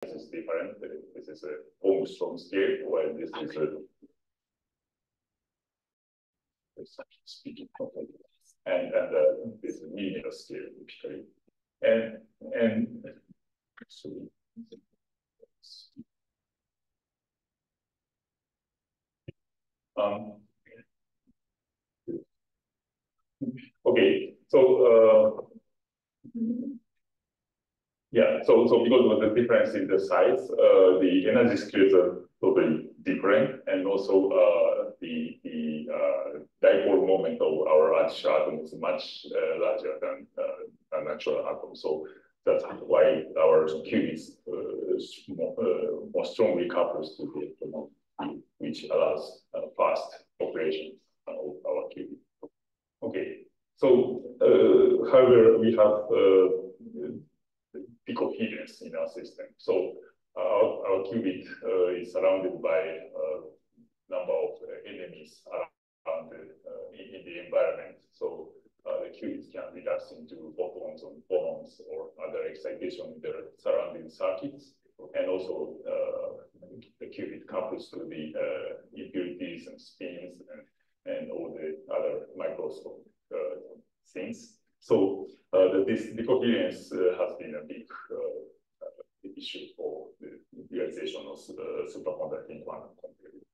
is different. This is a Armstrong scale, while this is a and this is millimeter scale typically. And actually, okay, so yeah, so because of the difference in the size, the energy scales are totally different, and also the dipole moment of our artificial atom is much larger than a natural atom. So that's why our qubits more strongly couples to the electron, which allows fast operations of our qubit. Okay, so however, we have decoherence in our system. So our qubit is surrounded by a number of enemies around in the environment. So the qubits can reduce into photons or phonons or other excitation in their surrounding circuits. And also the qubit couples to the impurities and spins and all the other microscopic things. So this decoherence has been a big issue for the realization of superconducting quantum computing.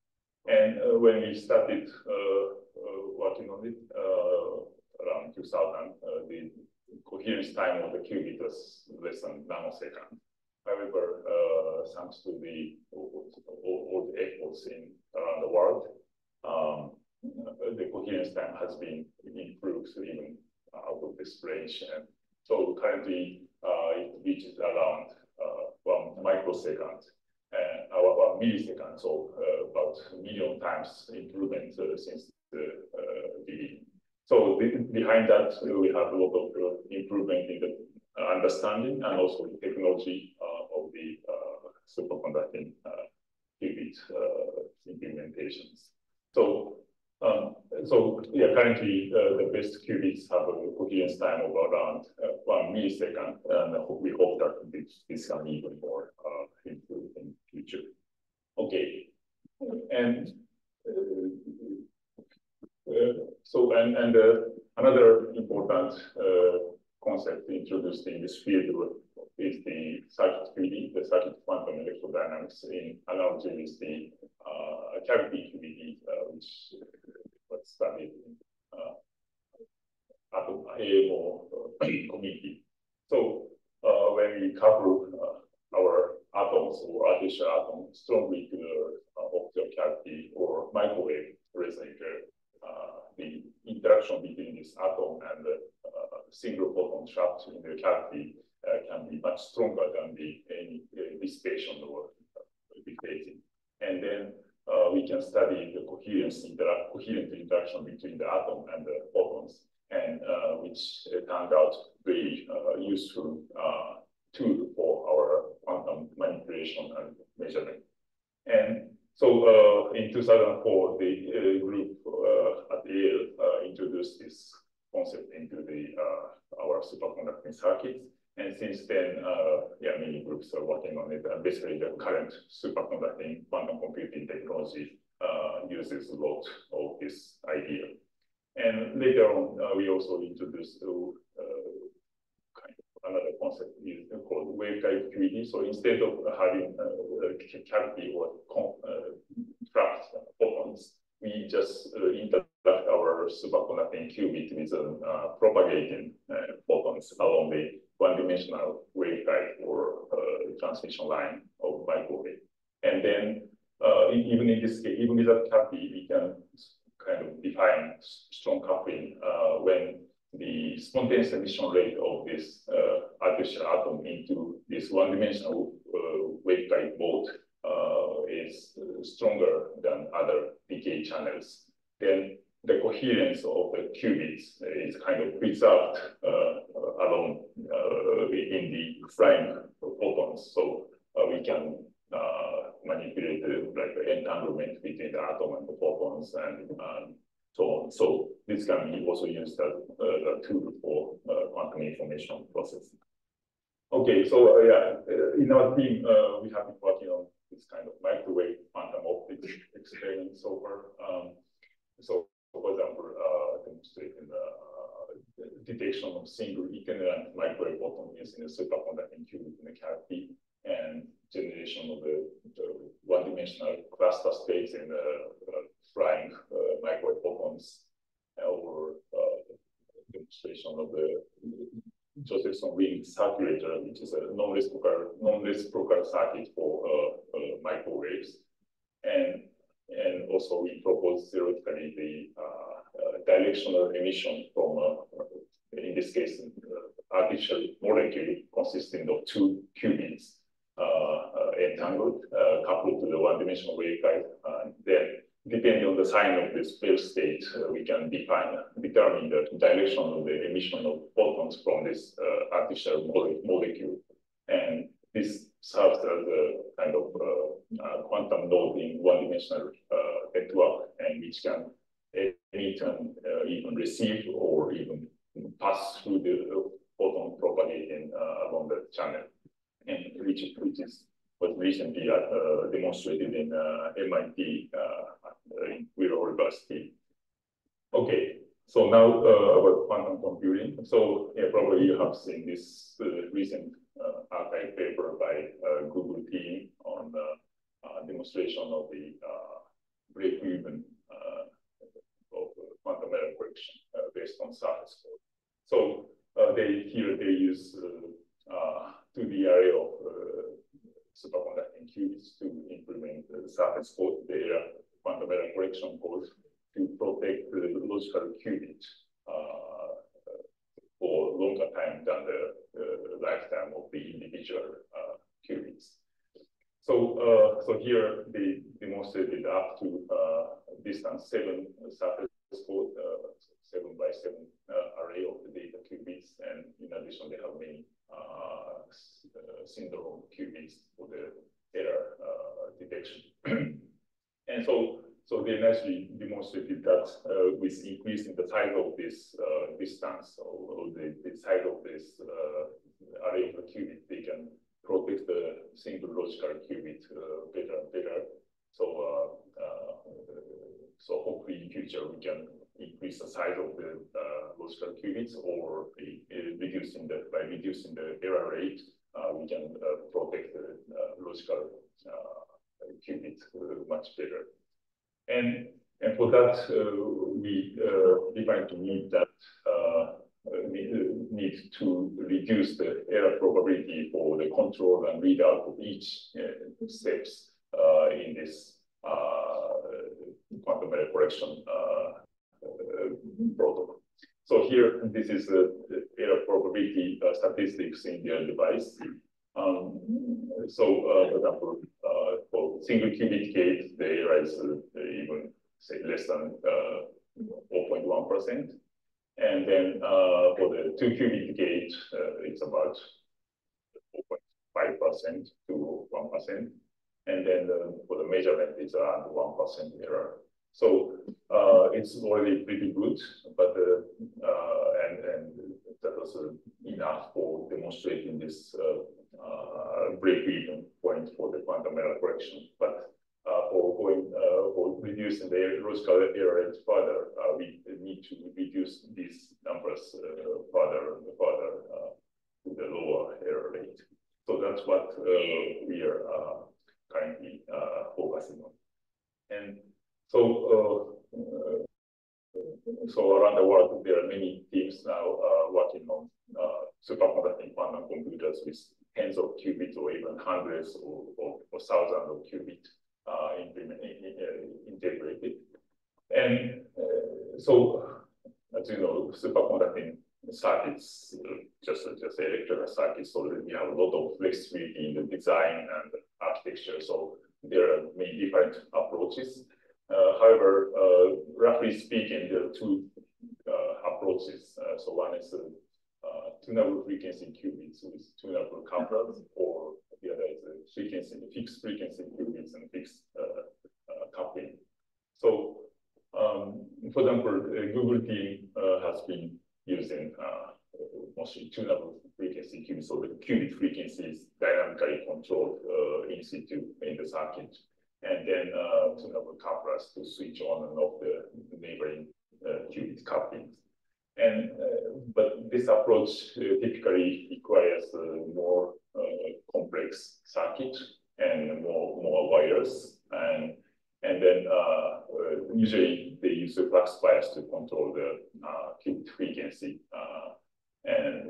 And when we started working on it around 2000, the coherence time of the qubit was less than nanosecond. However, thanks to all the efforts around the world, the coherence time has been improved even out of this range. And so currently it reaches around 1 microsecond and 1 millisecond, so about a million times improvement since the beginning. So behind that, we have a lot of improvement in the understanding and also the technology of the superconducting qubit implementations. So yeah, currently the best qubits have a coherence time of around 1 millisecond, and we hope that this can be even more improved in the future. Okay, and another important concept introduced in this field is the circuit QED, the circuit quantum electrodynamics, in analogy with the cavity QED, which was studied in atom community. So when we couple our atoms or artificial atoms strongly to the optical cavity or microwave resonator, the interaction between this atom and the single photon trapped in the cavity can be much stronger than any dissipation or deflating. And then we can study the coherent interaction between the atom and the photons, and which turned out very useful tool for our quantum manipulation and measurement. And so in 2004, the group at Yale introduced this concept into our superconducting circuits. And since then, yeah, many groups are working on it. And basically, the current superconducting quantum computing technology uses a lot of this idea. And later on, we also introduced kind of another concept called wave-type QED. So instead of having a cavity or trapped photons, we just interact our superconducting qubit with propagating photons along the one-dimensional wave-type or transmission line of microwave. And then even in this case, even without cavity, we can kind of define strong coupling when the spontaneous emission rate of this artificial atom into this one-dimensional wave-type mode is stronger than other decay channels. Then the coherence of the qubits is kind of preserved along in the flying photons. So we can manipulate the entanglement between the atom and the photons and so on. So this can be also used as a tool for quantum information processing. Okay, so in our team, we have been working on this kind of microwave quantum optics experiments so far. So, for example, demonstrating the detection of single equivalent microwave photon using a superconducting qubit in a cavity, and generation of the one-dimensional cluster states in flying microwave photons, or demonstration of the Josephson ring circulator, which is a non-reciprocal circuit for microwaves, and also we propose theoretically the directional emission from, in this case, artificial molecule consisting of two qubits entangled, coupled to the one-dimensional waveguide. Then, depending on the sign of this field state, we can determine the direction of the emission of photons from this artificial molecule. And this serves as a kind of quantum node in one-dimensional network, and which can emit and even receive or even pass through the photon propagating along the channel, and which was recently demonstrated in MIT in Willow University. Okay, so now about quantum computing. So probably you have seen this recent archive paper by Google team on demonstration of the break-even of quantum error correction based on surface code. So they use 2D array of superconducting qubits to implement the surface code, the quantum error correction code, to protect the logical qubit for longer time than the lifetime of the individual qubits. So, so here they demonstrated up to distance 7 surface code, 7 by 7 array of the data qubits, and in addition they have many syndrome qubits for the error detection. And so they nicely demonstrated that with increasing the size of this distance, or the size of this array of qubit, they can protect the single logical qubit better and better. So, so hopefully in future we can increase the size of the logical qubits, or by reducing the error rate, we can protect the logical qubit much better. And for that, we define to need that need to reduce the error probability for the control and readout of each steps in this quantum error correction protocol. So here, this is the error probability statistics in the device. So, for example, for single qubit gate, the error is even say less than 0.1%. And then for the 2 qubit gate, it's about 0.5% to 1%. And then for the measurement, it's around 1% error. So it's already pretty good, but and that was enough for demonstrating this break-even point for the quantum error correction. But for reducing the logical error rate further, we need to reduce these numbers further to the lower error rate. So that's what we are currently focusing on. And so, so around the world, there are many teams now working on superconducting quantum computers with tens of qubits, or even hundreds or thousands of qubits integrated. And so, as you know, superconducting circuits, just electrical circuits, so we have a lot of flexibility in the design and architecture. So there are many different approaches. However, roughly speaking, there are two approaches. So one is tunable frequency qubits with tunable couplers, or the other is fixed frequency qubits and fixed coupling. So, for example, Google team has been using mostly tunable frequency qubits qubit, so the qubit frequency is dynamically controlled in situ in the circuit, and then tunable couplers to switch on and off the neighboring qubit couplings. And but this approach typically requires more complex circuit and more wires, and then usually they use the flux bias to control the qubit frequency, and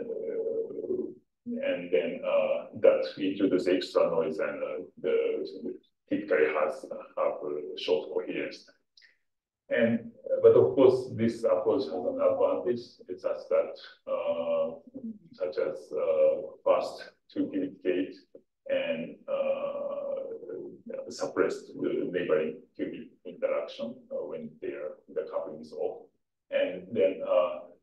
then that introduces extra noise, and typically have short coherence. And but of course, this approach has an advantage. It's such that such as fast 2-qubit gate and suppressed neighboring qubit interaction when the coupling is off. And then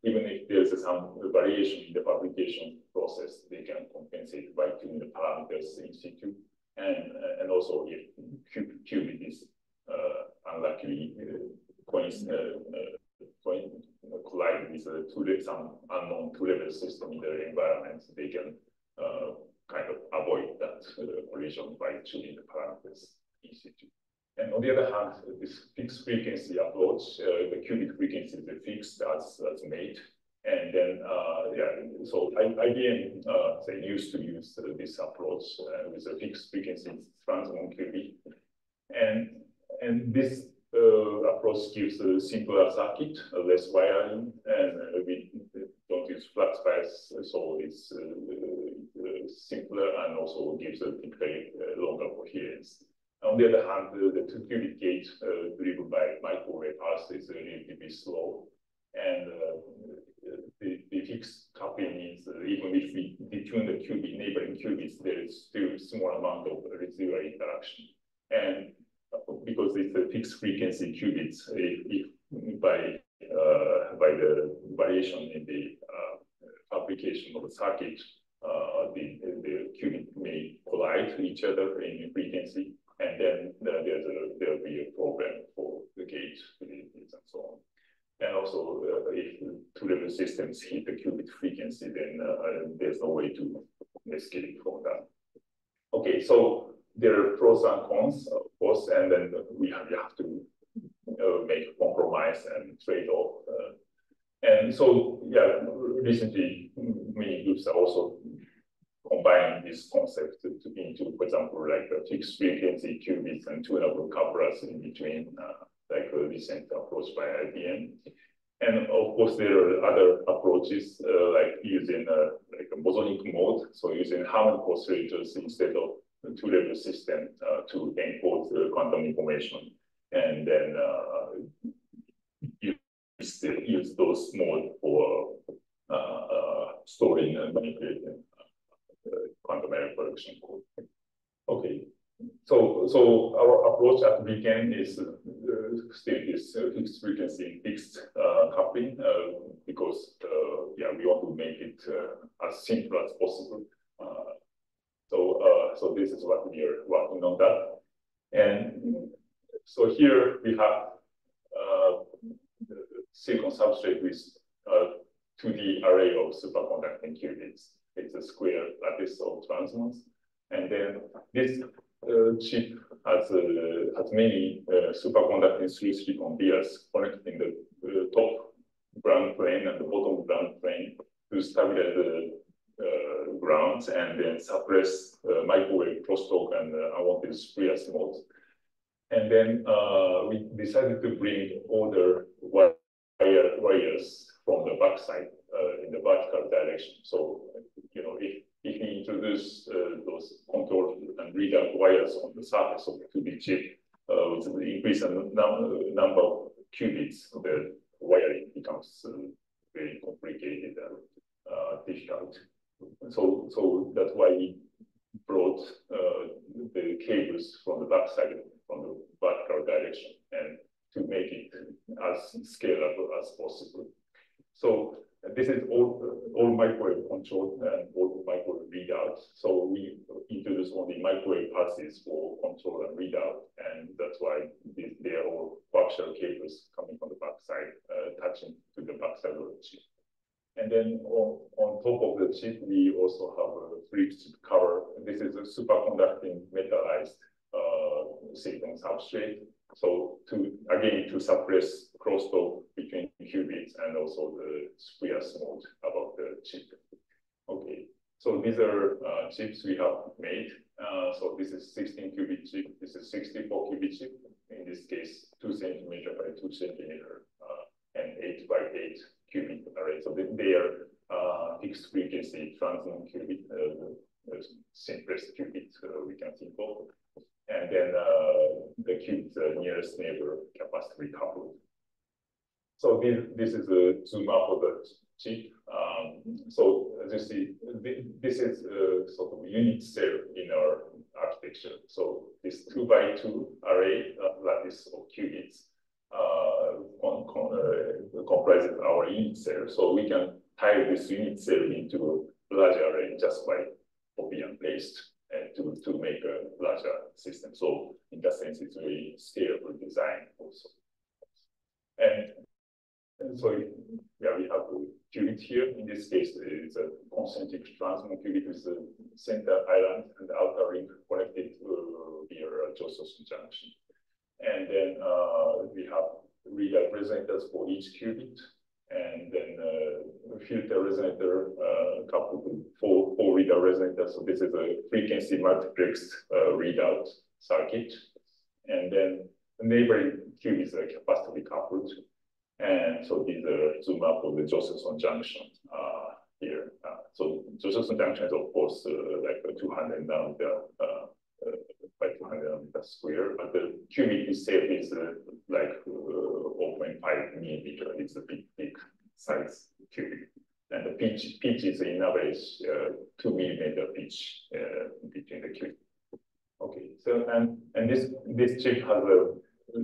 even if there's some variation in the fabrication process, they can compensate by tuning the parameters in situ. And also if qubit is unluckily collide with some unknown two-level system in their environment, they can kind of avoid that collision by tuning the parameters in situ. And on the other hand, this fixed frequency approach, the qubit frequency is fixed as made. And then, so IBM they used to use this approach with a fixed frequency transmon qubit. And this approach gives a simpler circuit, less wiring, and we don't use flux bias, so it's simpler and also gives a typically longer coherence. On the other hand, the 2-qubit gate driven by microwave pulse is relatively slow, and the fixed coupling means even if we detune the qubit, neighboring qubits, there is still a small amount of residual interaction. And because it's a fixed frequency qubits, if by the variation in the fabrication of the circuit, the qubit may collide to each other in frequency, and then there'll be a problem for the gate fidelities and so on. And also, if two-level systems hit the qubit frequency, then there's no way to escape from that. Okay, so there are pros and cons, of course, and then you have to make compromise and trade-off. And so, yeah, recently many groups are also combining this concept into, for example, like a fixed frequency qubits and tunable couplers in between, like a recent approach by IBM. And of course, there are other approaches like using like a bosonic mode, so using harmonic oscillators instead of two-level system to encode the quantum information, and then use those modes for storing and manipulating quantum error correction code. Okay, so our approach at RIKEN is still this fixed frequency fixed coupling because we want to make it as simple as possible. So this is what we are working on that. And so here we have the silicon substrate with 2D array of superconducting qubits. It's a square lattice of transmons. And then this chip has many superconducting silicon vias connecting the top ground plane and the bottom ground plane to stabilize the grounds and then suppress microwave crosstalk and unwanted spurious modes. And then we decided to bring all the wires from the backside in the vertical direction. So, you know, if we introduce those control and readout wires on the surface of the 2D chip, with the increase in number of qubits, the wiring becomes very complicated and difficult. So that's why we brought the cables from the backside, from the vertical direction, and to make it as scalable as possible. So this is all microwave controlled and all microwave readouts. So we introduce only microwave pulses for control and readout, and that's why they are all partial cables coming from the backside, touching to the backside of the chip. And then on top of the chip, we also have a flipped chip cover. This is a superconducting metallized silicon substrate. So to suppress crosstalk between qubits and also the spurious mode about the chip. Okay, so these are chips we have made. So this is 16 qubit chip. This is 64 qubit chip. In this case, 2 centimeter by 2 centimeter and 8 by 8 qubit array. So they are fixed frequency transient qubit, simplest qubit we can think of. And then the qubit nearest neighbor capacitively coupled. So this is a zoom up of the chip. So as you see, this is a sort of unit cell in our architecture. So this 2 by 2 array lattice of qubits comprises our unit cell. So we can tie this unit cell into a larger array just by copy and paste to make a larger system. So in that sense, it's very scalable design also. And so yeah, we have a qubit here. In this case, it's a concentric transmon qubit with the center island and the outer ring connected via a Josephson junction. And then we have readout resonators for each qubit, and then filter resonator coupled with four readout resonators. So this is a frequency multiplexed readout circuit. And then the neighboring qubits are capacitively coupled. And so these are zoom up of the Josephson junction here. So Josephson junction is of course like a 200 nanometer by 200 nanometer square, but the qubit itself is like 0.5 millimeter. It's a big size qubit, and the pitch is in average 2 millimeter pitch between the qubit. Okay, so and this chip has a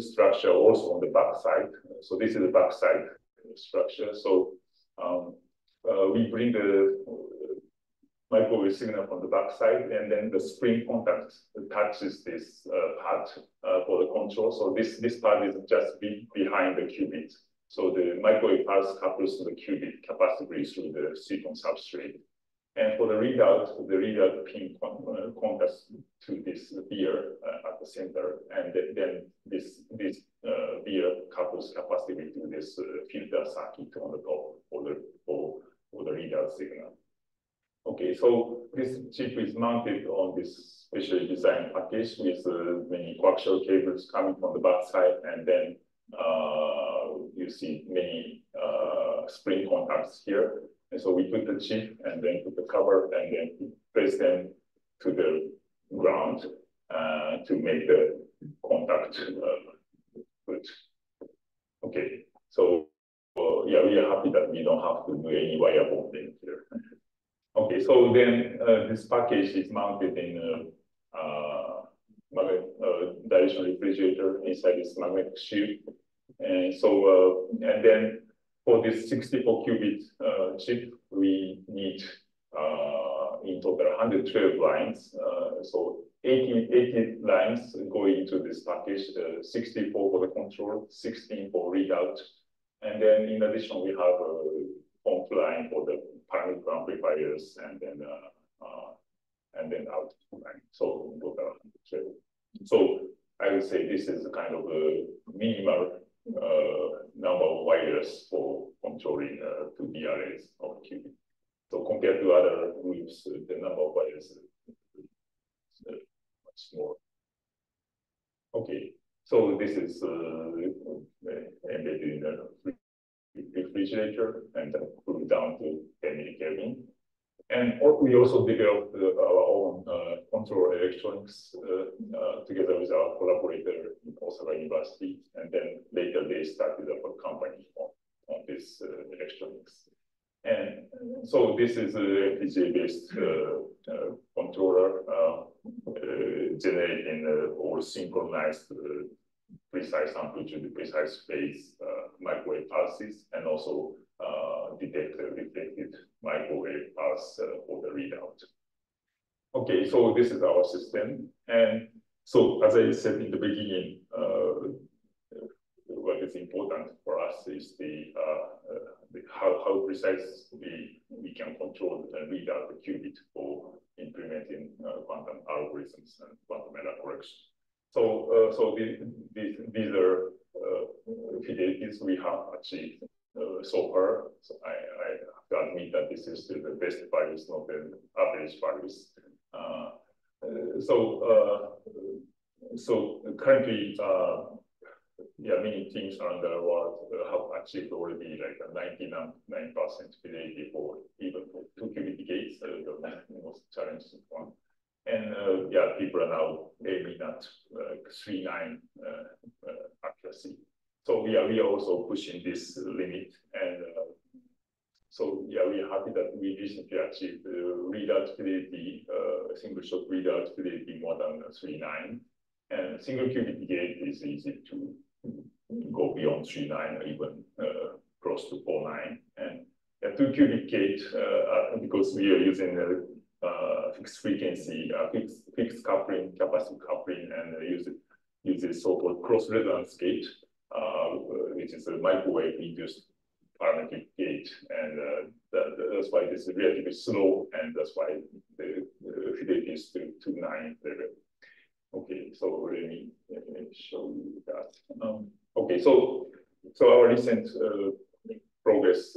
structure also on the back side. So this is the back side structure. So we bring the microwave signal from the back side, and then the spring contact touches this part for the control. So this part is just behind the qubit. So the microwave pulse couples to the qubit capacitively through the silicon substrate. And for the readout pin contacts to this beer at the center, and then this beer couples capacitively to this filter circuit on the top for the readout signal. Okay, so this chip is mounted on this specially designed package with many coaxial cables coming from the back side, and then you see many spring contacts here. And so we put the chip and then put the cover and then place them to the ground to make the contact good. Okay, so yeah, we are happy that we don't have to do any wire bonding here. Okay, so then this package is mounted in a directional refrigerator inside this magnetic shield. And so, and then for this 64 qubit chip, we need in total 112 lines. So 80 lines go into this package, 64 for the control, 16 for readout. And then in addition, we have a pump line for the parameter amplifiers, and then out line. So in total 112. So I would say this is a kind of a minimal number of wires for controlling 2D arrays of qubit. So compared to other groups, the number of wires is much more. Okay, so this is embedded in the refrigerator and cooled down to 10 millikelvin. And we also developed our own control electronics together with our collaborator in Osaka University. And then later they started up a company on this electronics. And so this is a FPGA-based controller generating all synchronized precise amplitude, precise phase microwave pulses, and also detect reflected microwave pulse for the readout. Okay, so this is our system. And so as I said in the beginning, what is important for us is the how precisely we can control and read out the qubit for implementing quantum algorithms and quantum error correction. So these are fidelities we have achieved so far. So I have to admit that this is still the best values, not the average values. So currently, many teams around the world have achieved already like a 99% fidelity for even for 2 qubit gates, the most challenging one. And people are now aiming at 3.9 accuracy. So we are also pushing this limit, and we are happy that we recently achieved readout fidelity, single shot readout fidelity more than 3.9, and single qubit gate is easy to go beyond 3.9 or even close to 4.9, and a 2 qubit gate because we are using fixed frequency, fixed coupling, capacitive coupling, and uses so-called cross resonance gate, which is a microwave induced parametric gate, and that's why this is relatively slow, and that's why the fidelity is to 9 level. Okay, so let me show you that. Okay, so our recent progress,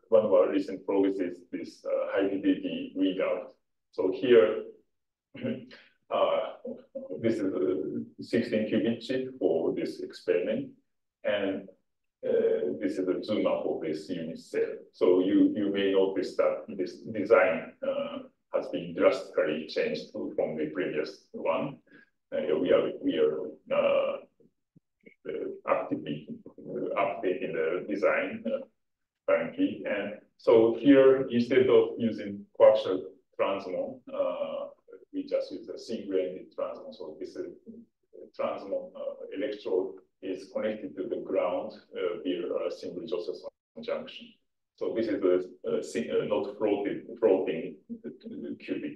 one of our recent progress is this high fidelity readout. So here, this is a 16 qubit chip for this experiment, and this is a zoom up of this unit cell. So you may notice that this design has been drastically changed from the previous one. We are actively updating the design currently, and so here instead of using coaxial transmon, we just use a single-ended transmon. So this transmon electrode is connected to the ground via a single Josephson junction. So this is not floating qubit;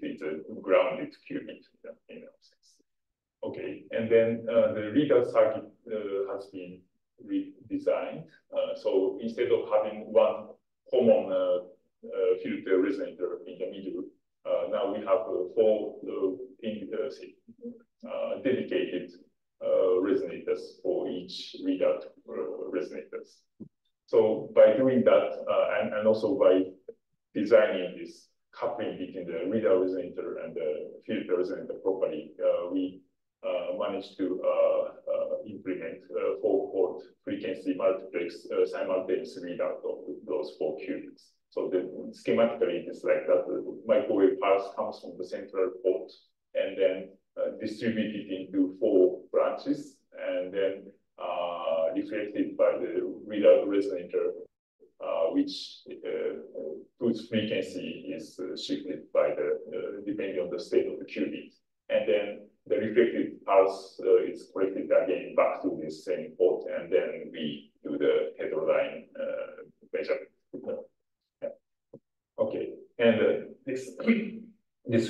it's a grounded qubit in a sense. Okay, and then the readout circuit has been redesigned. So instead of having one common filter resonator in the middle, now we have 4 dedicated resonators for each readout resonators. So by doing that, and also by designing this coupling between the readout resonator and the filter resonator properly, we managed to implement 4-port frequency multiplex simultaneous readout of those 4 qubits. So schematically, it is like that. The microwave pulse comes from the central port and then distributed into 4 branches, and then reflected by the readout resonator, whose frequency is shifted by depending on the state of the qubit. And then the reflected pulse is collected again back to this same port, and then we do the heterodyne measurement. Okay, and this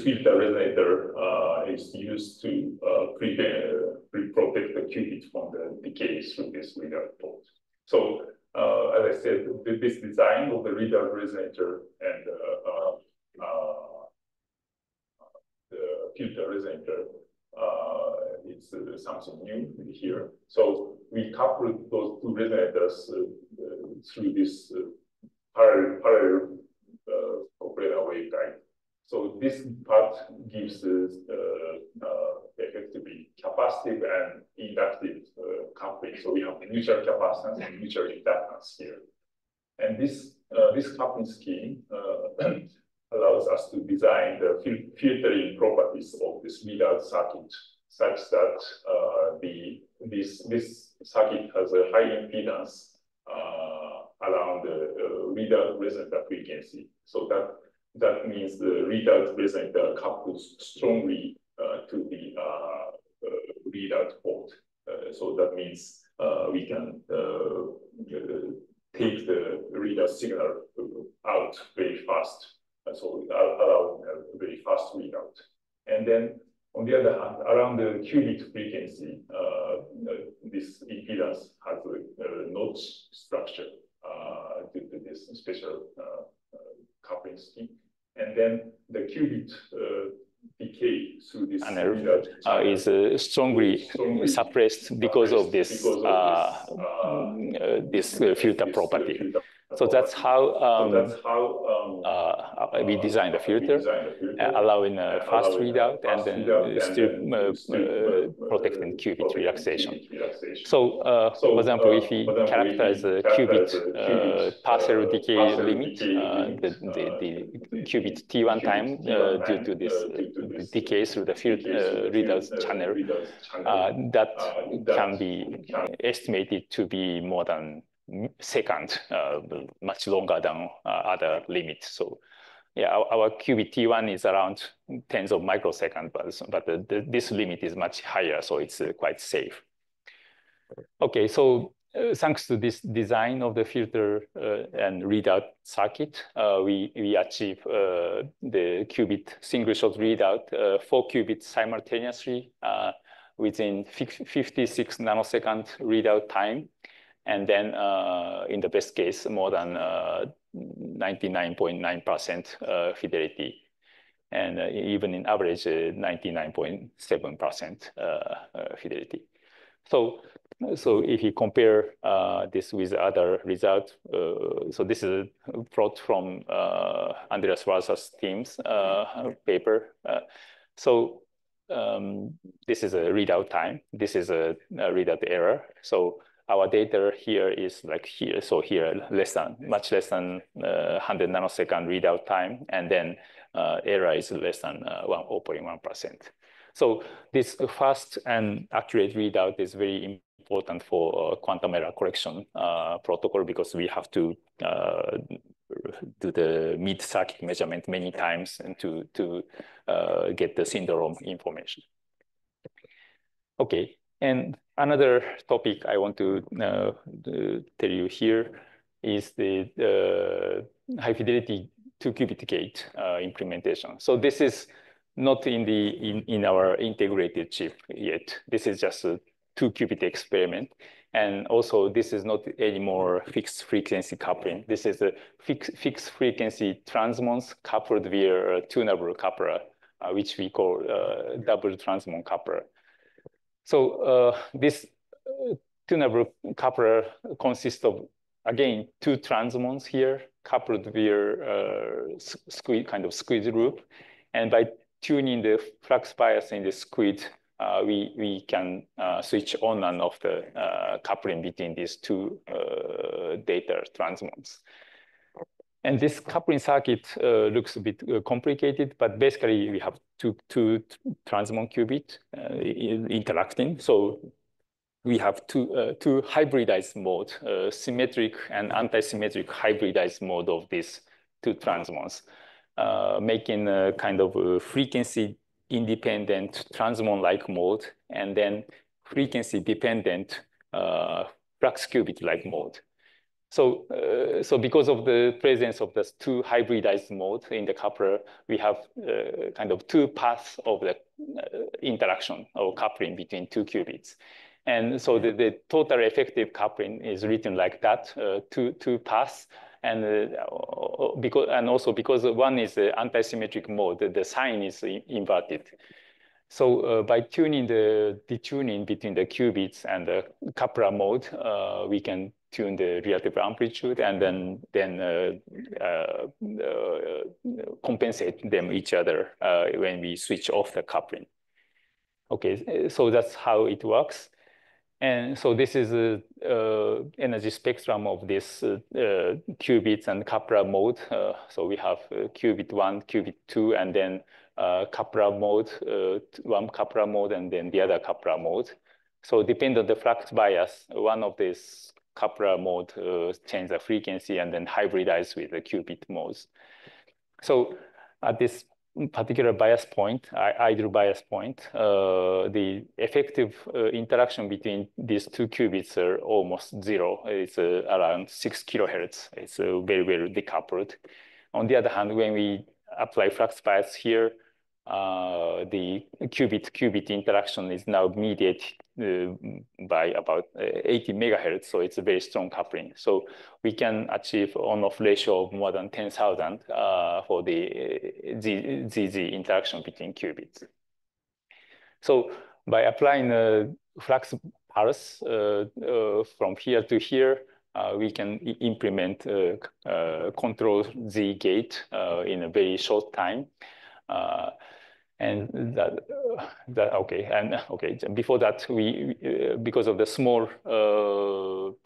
filter resonator is used to protect the qubit from the decay through this readout port. So, as I said, this design of the readout resonator and the filter resonator is something new here. So we coupled those 2 resonators through this parallel coplanar waveguide. So this part gives effectively capacitive and inductive coupling. So we have mutual capacitance and mutual inductance here. And this coupling scheme allows us to design the filtering properties of this readout circuit such that this circuit has a high impedance around the readout resonator frequency. So that means the readout resonator couples strongly to the readout port. So that means we can take the readout signal out very fast. So allow a very fast readout. And then on the other hand, around the qubit frequency, this impedance has a notch structure due to this special channel is strongly suppressed because of this filter property. So that's how we designed the filter, allowing a fast readout and then still protecting qubit relaxation. So, for example, if we characterize a qubit partial decay limit, the qubit T1 time due to this decay through the filter readout channel, that can be estimated to be more than second, much longer than other limits. So yeah, our qubit T1 is around tens of microseconds, but this limit is much higher, so it's quite safe. Okay, so thanks to this design of the filter and readout circuit, we achieve the qubit single shot readout, 4 qubits simultaneously within 56 nanosecond readout time. And then in the best case, more than 99.9% fidelity. And even in average, 99.7% fidelity. So if you compare this with other results, so this is a plot from Andreas Warsa's team's paper. This is a readout time. This is a readout error. So our data here is like here. So here, much less than 100 nanosecond readout time. And then error is less than 0.1%. So this fast and accurate readout is very important for quantum error correction protocol, because we have to do the mid-circuit measurement many times and to get the syndrome information. Okay, and another topic I want to tell you here is the high fidelity 2-qubit gate implementation. So this is not in our integrated chip yet. This is just a 2-qubit experiment. And also, this is not anymore fixed frequency coupling. This is a fixed frequency transmons coupled via tunable coupler, which we call double transmon coupler. So this tunable coupler consists of, again, 2 transmons here coupled via kind of squeeze loop. And by tuning the flux bias in the squid, we can switch on and off the coupling between these 2 data transmons. And this coupling circuit looks a bit complicated, but basically we have two transmon qubit interacting. So we have two hybridized mode, symmetric and anti-symmetric hybridized mode of these 2 transmons, making a kind of a frequency independent transmon-like mode, and then frequency-dependent flux qubit-like mode. So because of the presence of those 2 hybridized modes in the coupler, we have kind of 2 paths of the interaction or coupling between 2 qubits. And so the total effective coupling is written like that, two paths. And also because one is the anti-symmetric mode, the sign is inverted. So by tuning the detuning between the qubits and the coupler mode, we can tune the relative amplitude and then compensate them each other when we switch off the coupling. Okay, so that's how it works. And so this is the energy spectrum of this qubits and coupler mode. So we have qubit 1, qubit 2, and then coupler mode, one coupler mode, and then the other coupler mode. So depending on the flux bias, one of these coupler mode change the frequency and then hybridize with the qubit modes. So at this particular bias point, ideal bias point, the effective interaction between these 2 qubits are almost 0. It's around 6 kilohertz. It's very, very decoupled. On the other hand, when we apply flux bias here, the qubit interaction is now mediated by about 80 megahertz, so it's a very strong coupling. So we can achieve on-off ratio of more than 10,000 for the ZZ interaction between qubits. So by applying a flux pulse from here to here, we can implement control Z gate in a very short time. And before that, we because of the small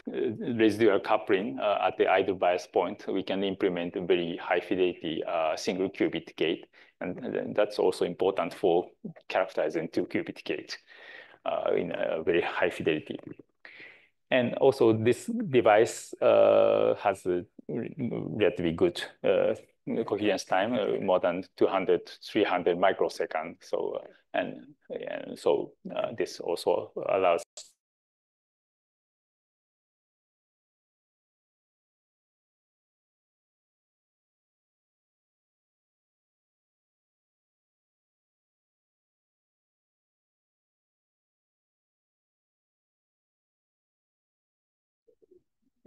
residual coupling at the idle bias point, we can implement a very high fidelity single qubit gate, and that's also important for characterizing two qubit gate in a very high fidelity. And also, this device has a relatively good coherence time, more than 200, 300 microseconds. So, so this also allows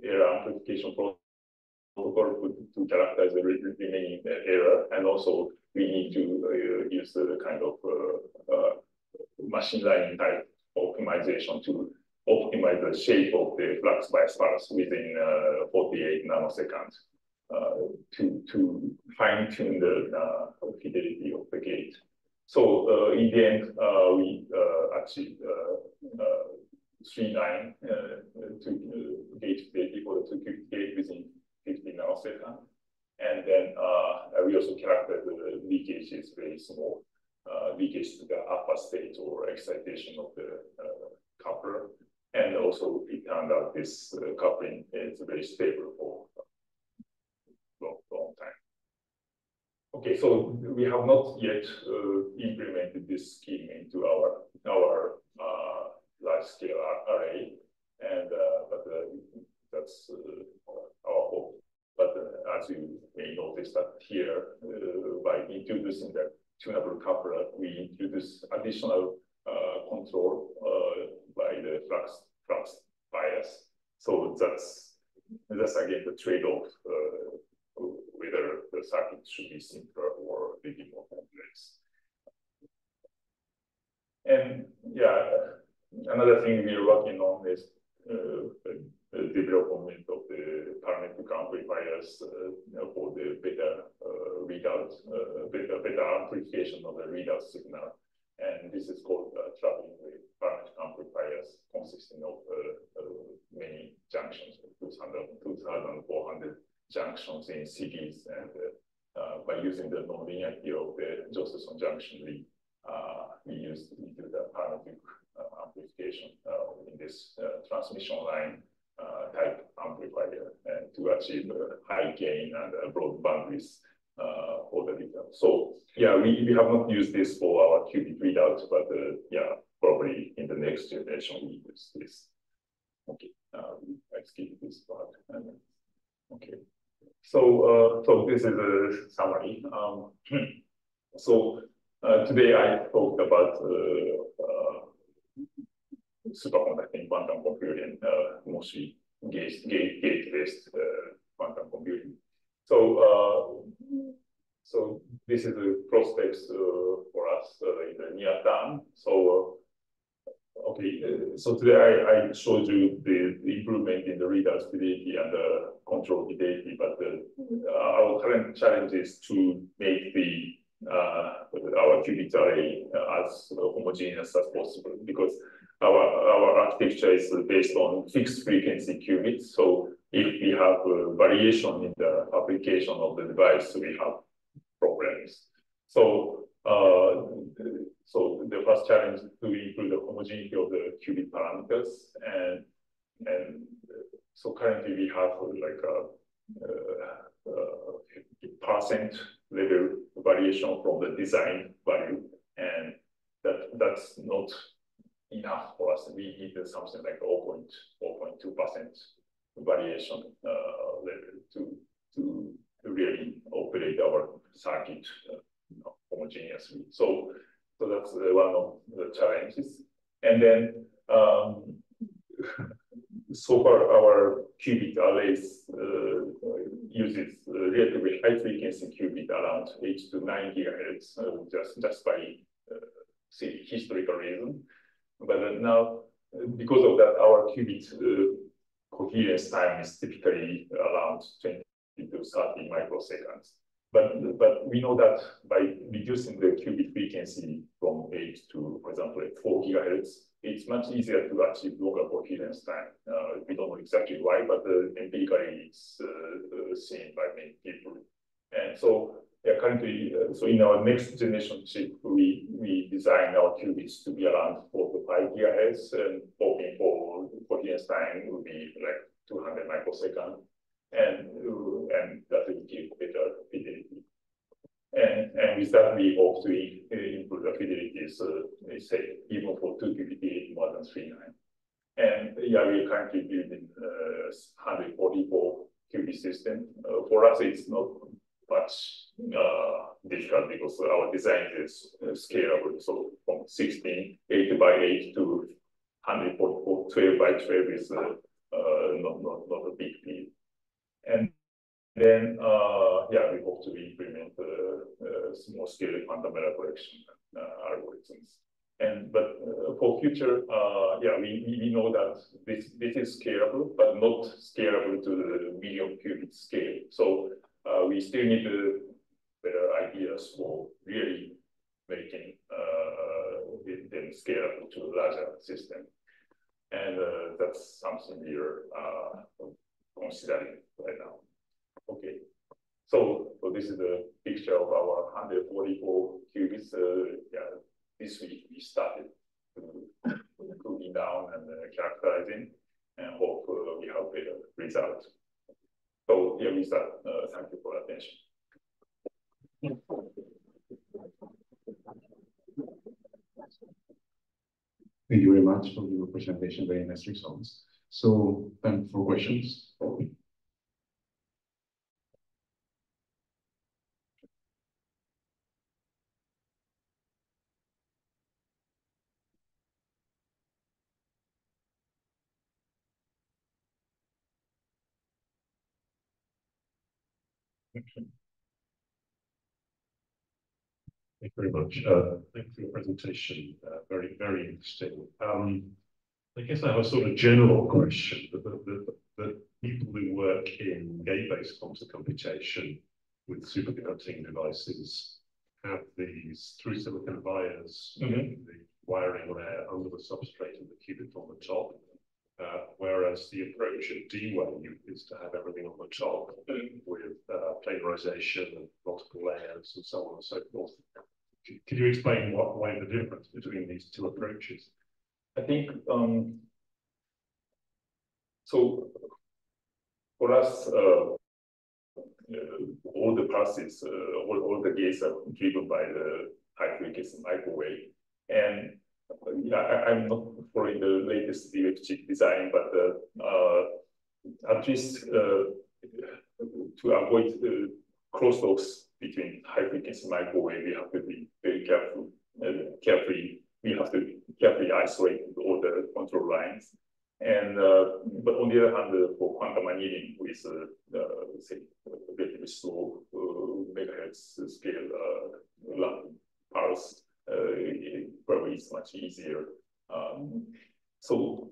error amplification protocol to characterize the remaining error, and also we need to use the kind of machine learning type optimization to optimize the shape of the flux bias pulse within 48 nanoseconds to fine-tune the fidelity of the gate. So in the end, we actually streamline to gate fidelity for the two qubit gate within 15 nanoseconds. And then we also characterize the leakage is very small, leakage to the alpha state or excitation of the coupler. And also it turned out this coupling is very stable for long time. Okay, so we have not yet implemented this scheme into our large-scale array, and but that's our hope. But as you may notice that here, by introducing the tunable coupler, we introduce additional control by the flux bias. So that's again the trade-off, whether the circuit should be simpler or a bit more complex. And yeah, another thing we are working on is the development of the parametric amplifiers for the better readout, better amplification of the readout signal. And this is called traveling with parametric amplifiers consisting of many junctions, 2,400 junctions in series. And by using the nonlinearity of the Josephson junction, we do the parametric amplification in this transmission line type amplifier, and to achieve high gain and broad bandwidth for the readout. So yeah, we have not used this for our qubit readout, but yeah, probably in the next generation we use this. Okay, I skip this part. Okay, so so this is a summary. So today I talked about superconducting quantum computing, mostly gate-based quantum computing. So so this is the prospects for us in the near term. So okay, so today I showed you the improvement in the readout fidelity and the control fidelity, but our current challenge is to make our qubit array as homogeneous as possible, because our architecture is based on fixed frequency qubits. So if we have variation in the application of the device, we have problems. So so the first challenge is to improve the homogeneity of the qubit parameters, and so currently we have like a percent level variation from the design value, and that's not enough for us. We need something like 0.2% variation level to really operate our circuit homogeneously. So that's one of the challenges. And then so far our qubit arrays uses relatively high frequency qubit around 8 to 9 gigahertz, just by historical reason. But now, because of that, our qubit coherence time is typically around 20 to 30 microseconds. But we know that by reducing the qubit frequency from 8 to, for example, 4 gigahertz, it's much easier to achieve longer coherence time. We don't know exactly why, but empirically it's seen by many people. And so currently, so in our next generation chip, we design our qubits to be around 4 to 5 gigahertz, and hoping for coherence time will be like 200 microseconds. And that will give better fidelity. And with that, we hope to improve the fidelities, say, even for 2 qubit gate more than 3.9. And yeah, we are currently building 144 qubit system. For us, it's not much difficult because our design is scalable. So from 16, 8 by 8 to 144, 12 by 12 is not a big deal. And then, yeah, we hope to implement small scale fundamental correction algorithms. But for future, yeah, we know that this is scalable, but not scalable to the million qubit scale. So we still need better ideas for really making them scalable to a larger system. And that's something we are considering right now. Okay, so this is the picture of our 144 qubits. Yeah, this week we started cooling down and characterizing, and hope we have better results. So here we start. Thank you for attention. Thank you very much for your presentation. Very nice results. So, time for questions. Thank you very much. Thank you for your presentation. Very, very interesting. I guess I have a sort of general question. The people who work in gate-based quantum computation with superconducting devices have these through silicon vias, the wiring layer under the substrate and the qubit on the top. Whereas the approach at D-Wave is to have everything on the top with planarization and multiple layers and so on and so forth. Could you explain why the difference between these two approaches? I think, so for us, all the processes, all the gates are driven by the high frequency microwave. And yeah, I'm not following the latest DF chip design, but at least to avoid crosstalks between high frequency microwave, we have to be very careful. We have to carefully isolate all the control lines. And but on the other hand, for quantum annealing with say relatively slow megahertz scale pulse, probably is much easier. So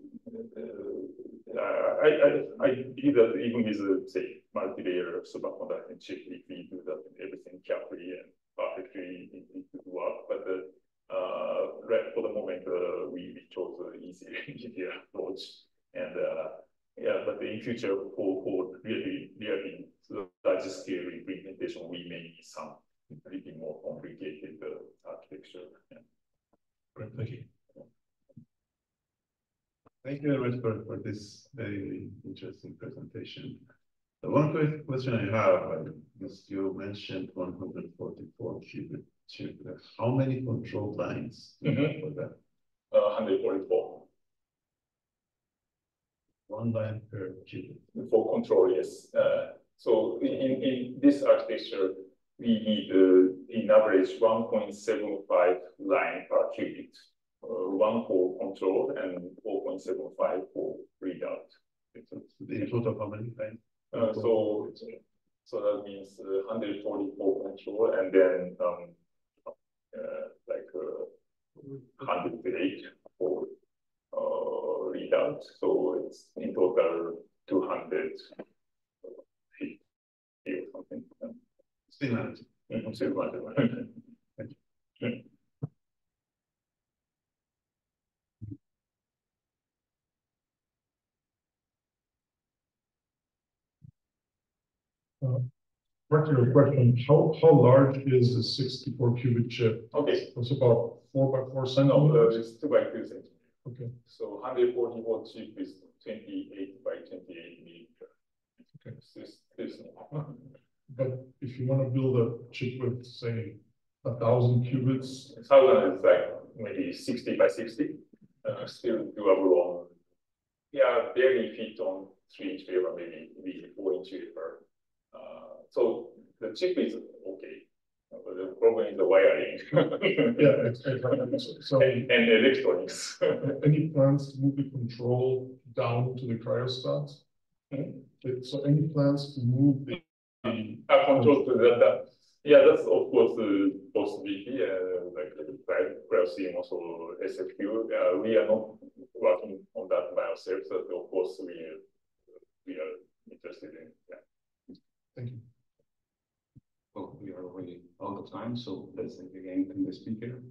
I believe that even with say multi-layer superconducting chip, if we do that everything carefully and perfectly, it could work. But right for the moment, we chose the easier approach. And yeah, but in future for really large scale implementation, we may need some pretty more complicated architecture. Yeah. Great, thank you. Thank you very much for this very interesting presentation. The one question I have, as you mentioned 144 qubit chip, how many control lines do you have for that? 144. One line per qubit. For control, yes. So in this architecture, we need in average 1.75 line per qubit. One for control and 4.75 for readout. In total, how many lines? So that means 144 control, and then like gate for readout. So it's in total 250 or something. Similarity. Practical question, how large is the 64 qubit chip? Okay. It's about 4 by 4 No, centimeters? it's 2 by 2 centimeters. Okay. So 144 chip is 28 by 28 millimeter. Okay. It's small. But if you want to build a chip with, say, 1,000 qubits. 1,000 is like maybe 60 by 60. Still doable on, yeah, barely fit on 3-inch wafer, maybe 4-inch wafer. So the chip is okay. But the problem is the wiring. Yeah, so and electronics. Any plans to move the control down to the cryostats? So any plans to move the control to that? Yeah, that's of course the possibility. Like Cryo also SFQ. We are not working on that by ourselves, but of course we are interested in. Yeah. Thank you. Oh, we are already out of time, so let's thank again the speaker.